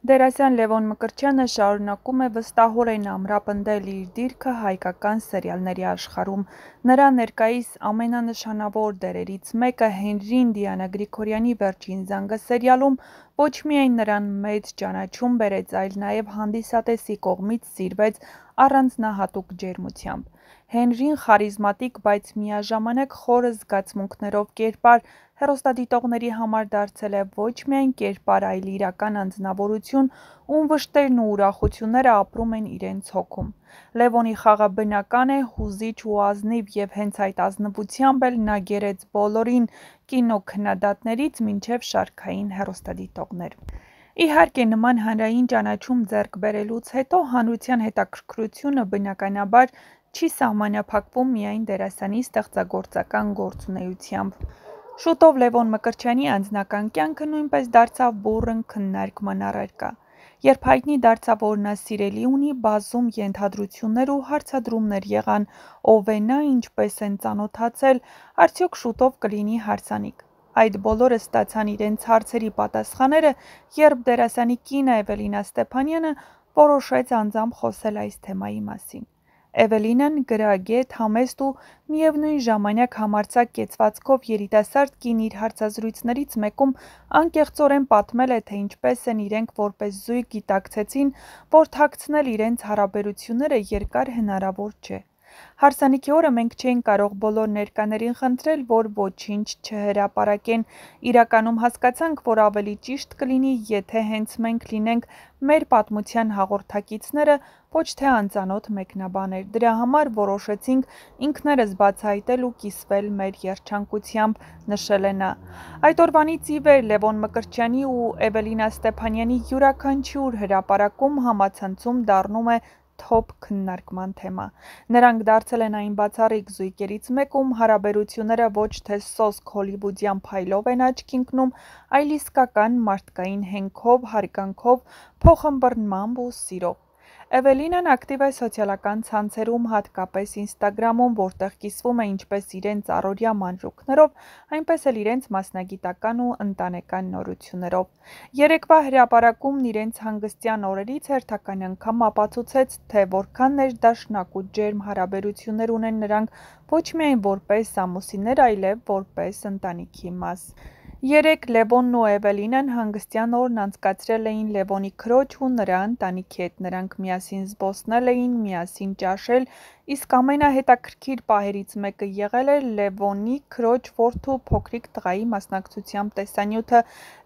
Դերասան Լևոն Մկրտչյանը շարունակում է վստահորեն ամրապնդել իր դիրքը հայկական սերիալների աշխարհում։ Նրա ներկայիս ամենանշանավոր դերերից մեկը Հենրին Դիանա Գրիգորյանի «Վերջին զանգը» սերիալում ոչ միայն նրան մեծ ճանաչում բերեց, այլ նաև հանդիսատեսի կողմից սիրվեց առանձնահատուկ ջերմությամբ։ Հենրին խարիզմատիկ, բայց միաժամանակ խորը զգացմունքներով կերպար հեռուստադիտողների համար դարձել է ոչ միայն կերպար, այլ իրական անձնավորություն, ում վշտերն ու ուրախությունները ապրում են իրենց հոգում։ Լևոնի խաղը բնական է, հուզիչ ու ազնիվ, և հենց այդ ազնվությամբ էլ նա գերեց բոլորին՝ կինոքննադատներից մինչև շարքային հեռուստադիտողներ։ Իհարկե, նման հանրային ճանաչում ձեռք բերելուց հետո հանրության հետաքրքրությունը բնականաբար չի սահմանափակվում միայն դերասանի ստեղծագործական գործունեությամբ։ Շուտով Լևոն Մկրտչյանի անձնական կյանքը նույնպես դարձավ բուռն քննարկման առարկա։ Երբ հայտնի դարձավ, որ նա սիրելի ունի, բազում ենթադրություններ ու հարցադրումներ եղան՝ ով է նա, ինչպես են ծանոթացել, արդյոք շուտով կլինի հարսանիք։ Այդ բոլորը ստացան իրենց հարցերի պատասխանները, երբ դերասանի կինը Էվելինա Ստեփանյանը որոշեց անձամբ խոսել այս թեմայի մասին։ Էվելինան գրագետ, համեստ ու միևնույն ժամանակ համարձակ կեցվածքով երիտասարդ կին իր հարցազրույցներից մեկում անկեղծորեն պատմել է, թե ինչպես են իրենք որպես զույգ գիտակցեցին, որ թաքցնել իրենց հարաբերությունները երկար հնարավոր չէ։ Հարսանիքի օրը մենք չէինք կարող բոլոր ներկաներին խնդրել, որ ոչինչ չհրապարակեն։ Իրականում հասկացանք, որ ավելի ճիշտ կլինի, եթե հենց մենք լինենք մեր պատմության հաղորդակիցները, ոչ թե անծանոթ մեկնաբաներ։ Դրա համար որոշեցինք ինքներս բացահայտել ու կիսվել մեր երջանկությամբ, նշել է նա։ Այդ օրվանից ի վեր Լևոն Մկրտչյանի ու Էվելինա Ստեփանյանի յուրաքանչյուր հրապարակում համացանցում դառնում է թոփ քննարկման թեմա։ Նրանք դարձել են այն բացառիկ զույգերից մեկում հարաբերությունները ոչ թե սոսկ հոլիվուդյան փայլով են աչքի ընկնում, այլ իսկական մարդկային հենքով, հարգանքով, փոխըմբռնմամբ ու սիրով։ Էվելինան ակտիվ է սոցիալական ցանցերում, հատկապես Ինստագրամում, որտեղ կիսվում է ինչպես իրենց առօրյա մանրուքներով, այնպես էլ իրենց մասնագիտական ու ընտանեկան նորություններով։ Երեկվա հրապարակումն իրենց հանգստյան օրերից հերթական անգամ ապացուցեց, թե որքան ներդաշնակ ու ջերմ հարաբերություններ ունեն նրանք ոչ միայն որպես ամուսիններ, այլև որպես ընտանիքի մաս։ Երեկ Լևոնն ու Էվելինան հանգստյան օրն անցկացրել էին Լևոնի քրոջ ու նրա ընտանիքի հետ։ Նրանք միասին զբոսնել էին, միասին ճաշել, իսկ ամենահետաքրքիր պահերից մեկը եղել էր Լևոնի քրոջ որդու փոքրիկ տղայի մասնակցությամբ տեսանյութը։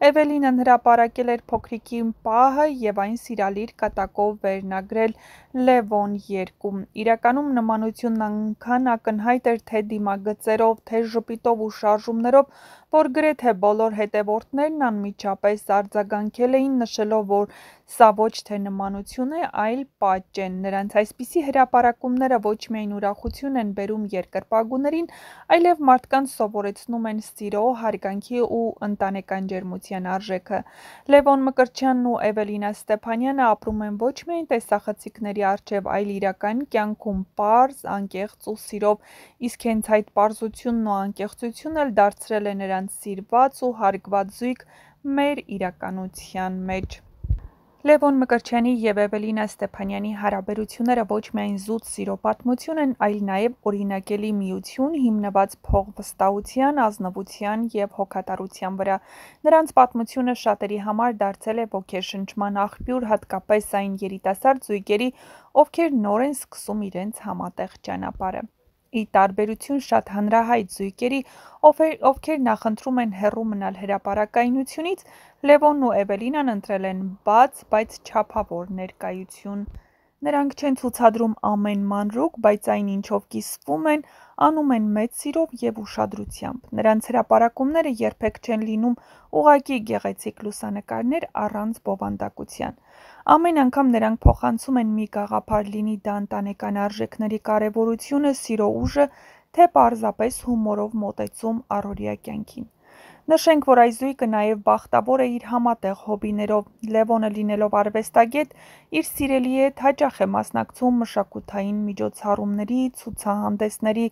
Էվելինան հրապարակել էր փոքրիկի պահը և այն սիրալիր կատակով վերնագրել Լևոն 2։ Իրականում նմանությունն այնքան ակնհայտ էր թե դիմագծերով, թե ժպիտով ու շարժումներով, որ գրեթե բոլոր հետևորդներն անմիջապես արձագանքել էին, նշելով, որ սա ոչ թե նմանություն է, այլ պատճ են։ Նրանց այսպիսի հրապարակումները ոչ միայն ուրախություն են բերում երկրպագուներին, այլև մարդկանց սովորեցնում են սիրո, հարգանքի ու ընտանեկան ջերմության արժեքը։ Լևոն Մկրտչյանն ու Էվելինա Ստեփանյանը ապրում են ոչ միայն տեսախցիկների առջև, այլ իրական կյանքում պարզ, անկեղծ ու սիրով, իսկ հենց այդ պարզությունն ու անկեղծությունն էլ դարձրել է նրանց սիրված ու հարգված զույգ մեր իրականության մեջ։ Լևոն Մկրտչյանի և Էվելինա Ստեփանյանի հարաբերությունները ոչ միայն զուտ սիրո պատմություն են, այլ նաև օրինակելի միություն՝ հիմնված փոխվստահության, ազնվության և հոգատարության վրա։ Նրանց պատմությունը շատերի համար դարձել է ոգեշնչման աղբյուր, հատկապես այն երիտասարդ զույգերի, ովքեր նոր են սկսում իրենց համատեղ ճանապարհը։ Ի տարբերություն շատ հանրահայտ զույգերի, ովքեր նախընտրում են հեռու մնալ հրապարակայնությունից, Լևոնն ու Էվելինան ընտրել են բաց, բայց չափավոր ներկայություն։ Նրանք չեն ցուցադրում ամեն մանրուք, բայց այն, ինչով կիսվում են, անում են մեծ սիրով և ուշադրությամբ։ Նրանց հրապարակումները երբեք չեն լինում ուղղակի գեղեցիկ լուսանկարներ առանց բովանդակության։ Ամեն անգամ նրանք փոխանցում են մի գաղափար, լինի դա ընտանեկան արժեքների կարևորությունը, սիրո ուժը, թե պարզապես հումորով մոտեցում առօրյա կյանքին։ Նշենք, որ այս զույգը նաև բախտավոր է իր համատեղ հոբիներով։ Լևոնը լինելով արվեստագետ, իր սիրելիի հետ հաճախ է մասնակցում մշակութային միջոցառումների, ցուցահանդեսների։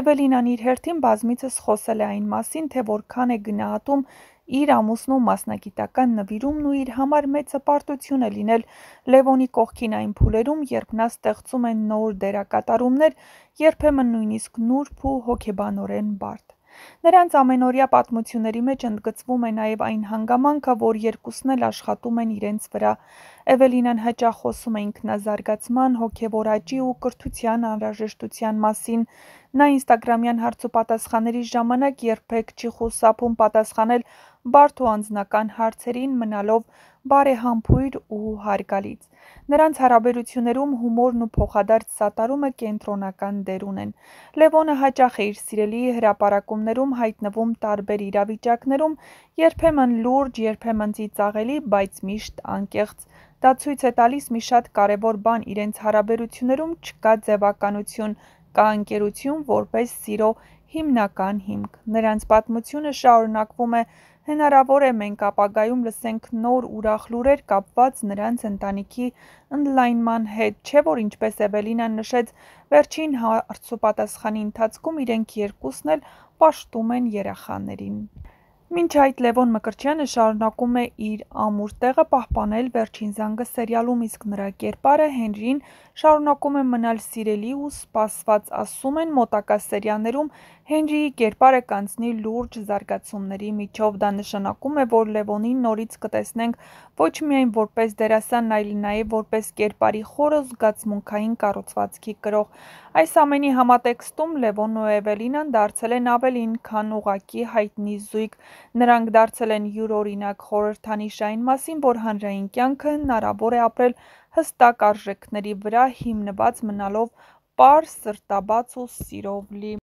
Էվելինան իր հերթին բազմիցս խոսել է այն մասին, թե որքան է գնահատում իր ամուսնու մասնագիտական նվիրումն ու իր համար մեծ հպարտություն է լինել Լևոնի կողքին այն փուլերում, երբ նա ստեղծում է նոր դերակատարումներ, երբեմն նույնիսկ նուրբ ու հոգեբանորեն բարդ։ Նրանց ամենօրյա պատմությունների մեջ ընդգծվում է նաև այն հանգամանքը, որ երկուսն էլ աշխատում են իրենց վրա։ Էվելինան հաճախ խոսում է ինքնազարգացման, հոգևոր աճի ու կրթության անհրաժեշտության մասին։ Նա ինստագրամյան հարցուպատասխանների ժամանակ երբեք չի խուսափում պատասխանել բարդ ու անձնական հարցերին, մնալով բարեհամբույր ու հարգալից։ Նրանց հարաբերություններում հումորն ու փոխադարձ սատարումը կենտրոնական դեր ունեն։ Լևոնը հաճախ է իր սիրելիի հրապարակումներում հայտնվում տարբեր իրավիճակներում, երբեմն լուրջ, երբեմն ծիծաղելի, բայց միշտ անկեղծ։ Դա ցույց է տալիս մի շատ կարևոր բան իրենց հարաբերություններում չկա ձևականություն, կա ընկերություն որպես սիրո հիմնական հիմք։ Նրանց պատմությունը շարունակվում է, հնարավոր է մենք ապագայում լսենք նոր ուրախ լուրեր կապված նրանց ընտանիքի ընդլայնման հետ, չէ՞ որ ինչպես Էվելինան նշեց վերջին հարցուպատասխանի ընթացքում, իրենք երկուսն էլ պաշտում են երեխաներին։ Մինչ այդ Լևոն Մկրտչյանը շարունակում է իր ամուր տեղը պահպանել Վերջին զանգը սերիալում, իսկ նրա կերպարը՝ Հենրին, շարունակում է մնալ սիրելի ու սպասված։ Ասում են՝ մոտակա սերիալներում Հենրիի կերպարը կանցնի լուրջ զարգացումների միջով։ Դա նշանակում է, որ Լևոնին նորից կտեսնենք ոչ միայն որպես դերասան, այլ նաև որպես կերպարի խորը զգացմունքային կառուցվածքի կրող։ Այս ամենի համատեքստում Լևոնն ու Էվելինան դարձել են ավելին, քան ուղղակի հայտնի զույգ։ Նրանք դարձել են յուրօրինակ խորհրդանիշ այն մասին, որ հանրային կյանքը հնարավոր է ապրել հստակ արժեքների վրա հիմնված մնալով պարզ, սրտաբաց ու սիրով լի։